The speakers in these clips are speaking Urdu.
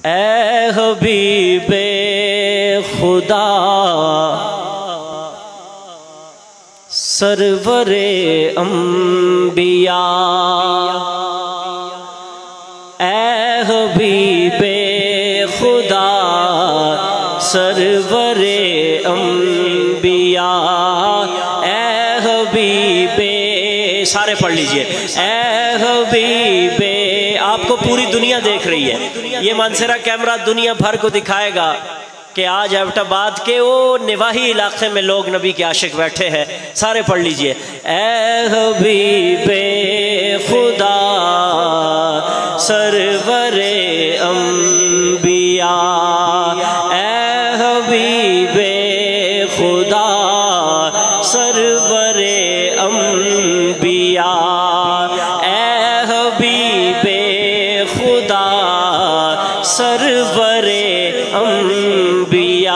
اے حبیب خدا سرور انبیاء، اے حبیب خدا سرور انبیاء، اے حبیب، سارے پڑھ لیجئے، اے حبیب، آپ کو پوری دنیا دیکھ رہی ہے، یہ منصرہ کیمرہ دنیا بھر کو دکھائے گا کہ آج ایبٹ آباد کے وہ نواحی علاقے میں لوگ نبی کے عاشق بیٹھے ہیں، سارے پڑھ لیجئے، اے حبیب خدا سرور انبیاء، اے حبیب خدا سرور انبیاء، اے حبیب خدا سرور انبیاء،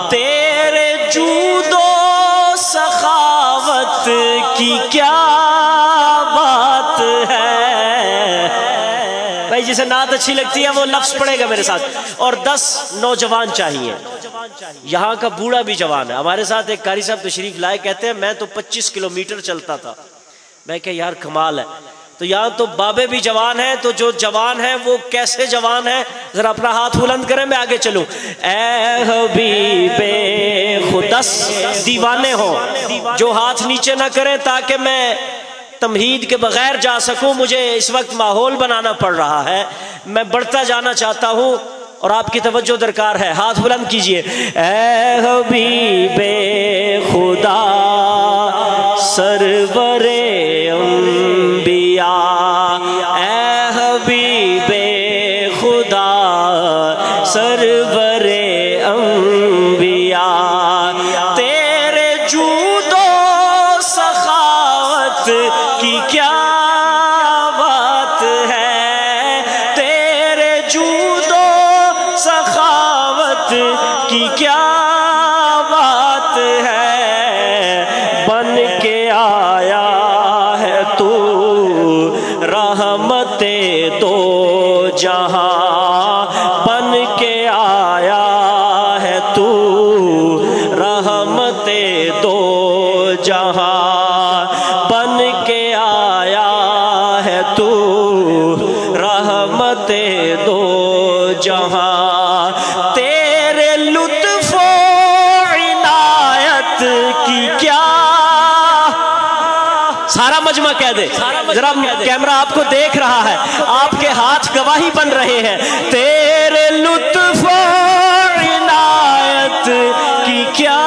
تیرے جود و سخاوت کی کیا بات ہے۔ بھائی جسے نعت اچھی لگتی ہے وہ لفظ پڑھے گا میرے ساتھ، اور 10 نوجوان چاہیے، یہاں کا بوڑھا بھی جوان ہے۔ ہمارے ساتھ ایک قاری صاحب تشریف لائے، کہتے ہیں میں تو 25 کلومیٹر چلتا تھا۔ میں کہا یار کمال ہے، تو یہاں تو بابے بھی جوان ہیں، تو جو جوان ہیں وہ کیسے جوان ہیں، ذرا اپنا ہاتھ بلند کریں، میں آگے چلوں۔ اے حبیب خدا، دیوانے ہوں جو ہاتھ نیچے نہ کریں تاکہ میں تمہید کے بغیر جا سکوں، مجھے اس وقت ماحول بنانا پڑ رہا ہے، میں بڑھتا جانا چاہتا ہوں اور آپ کی توجہ درکار ہے، ہاتھ بلند کیجئے۔ اے حبیب خدا سرور انبیاء، اے حبیب خدا سرور انبیاء، تیرے جود و سخاوت کی کیا بات ہے، تیرے جود و سخاوت کی کیا بات ہے، بن کے آیا ہے تو رحمت دو جہاں، بن کے آیا ہے تو رحمت دو جہاں، بن کے آیا ہے تو رحمت دو جہاں، تیرے لطف و عنایت کی کیا، سارا مجمع کہہ دے، ذرا کیمرہ آپ کو دیکھ رہا ہے، آپ کے ہاتھ گواہی بن رہے ہیں، تیرے لطف و عنایت کی کیا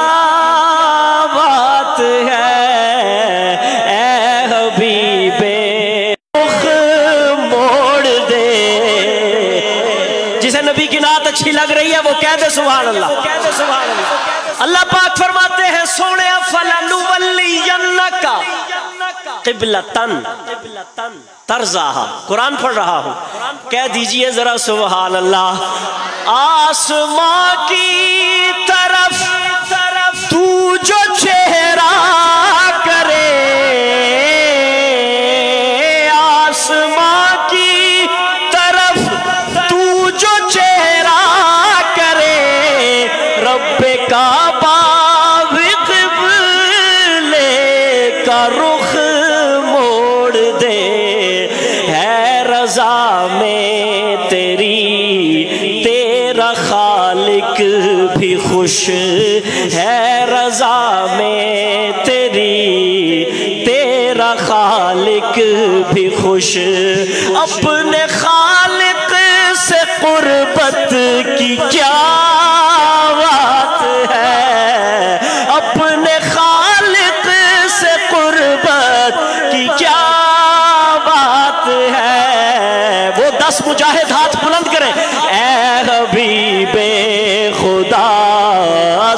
بات ہے، اے حبیب رخ موڑ دے، جسے نبی کی نعت اچھی لگ رہی ہے وہ کہہ دے سبحان اللہ۔ اللہ پاک فرماتے ہیں سونے فَلَنُوَلِّيَنَّكَ قِبْلَةً تَرْضَاهَا، قرآن پڑھ رہا ہوں، کہہ دیجئے ذرا سبحان اللہ۔ آسمان کی طرف تو جو چہرہ کرے، آسمان کی طرف تو جو چہرہ کرے، رب کعبہ بھی قبلے کا رخ موڑ دے، ہے رضا میں تیری تیرا خالق بھی خوش، ہے رضا میں تیری تیرا خالق بھی خوش، اپنے خالق سے قربت کی کیا بات ہے، اپنے خالق سے قربت کی کیا بات ہے، وہ 10 مجاہد ہاتھ بلند کریں، اے حبیب خدا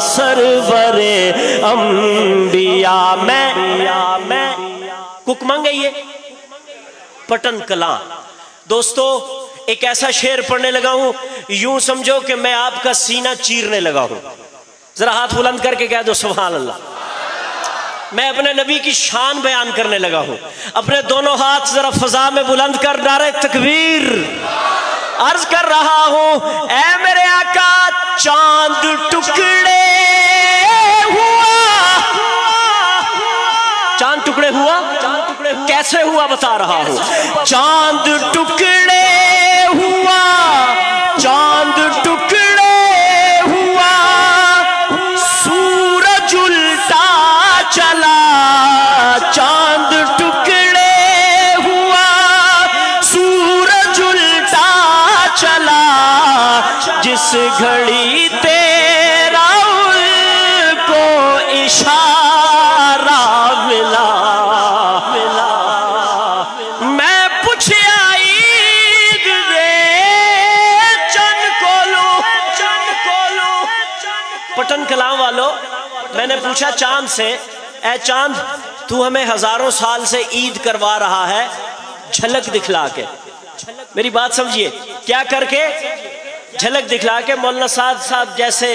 سرور انبیاء، میں ککمنگ ہے یہ پٹن کلاں۔ دوستو ایک ایسا شعر پڑھنے لگا ہوں، یوں سمجھو کہ میں آپ کا سینہ چیرنے لگا ہوں، ذرا ہاتھ بلند کر کے کہہ دو سبحان اللہ۔ میں اپنے نبی کی شان بیان کرنے لگا ہوں، اپنے دونوں ہاتھ ذرا فضا میں بلند کر نعرہ تکبیر، عرض کر رہا ہوں اے میرے آقا چاند ٹکڑے ہوا، چاند ٹکڑے ہوا، کیسے ہوا بتا رہا ہوں، چاند ٹکڑے ہوا، چاند ٹکڑے ہوا، سورج الٹا چلا، چاند ٹکڑے ہوا، سورج الٹا چلا، جس گھڑی تیرا ان کو اشارہ ملا، میں پوچھیا عید دے چند کولو، پٹن کلام والو، میں نے پوچھا چاند سے اے چاند تو ہمیں ہزاروں سال سے عید کروا رہا ہے جھلک دکھلا کے، میری بات سمجھیے، کیا کر کے؟ جھلک دکھلا کے۔ مولانا سعد صاحب جیسے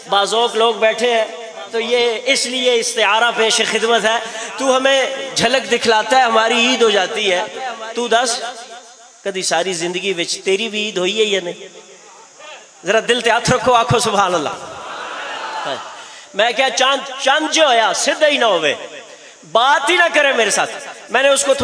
بازوق لوگ بیٹھے ہیں تو یہ اس لیے استعارہ پیش خدمت ہے، تو ہمیں جھلک دکھلاتا ہے ہماری عید ہو جاتی ہے۔ تو دس کدی ساری زندگی وچ تیری بھی عید ہوئی ہے یا نہیں؟ ذرا دل تے ہاتھ رکھو، آکھو سبحان اللہ۔ میں کیا چاند جو ہویا سدھا ہی نہ ہوئے، بات ہی نہ کرے میرے ساتھ۔ میں نے اس کو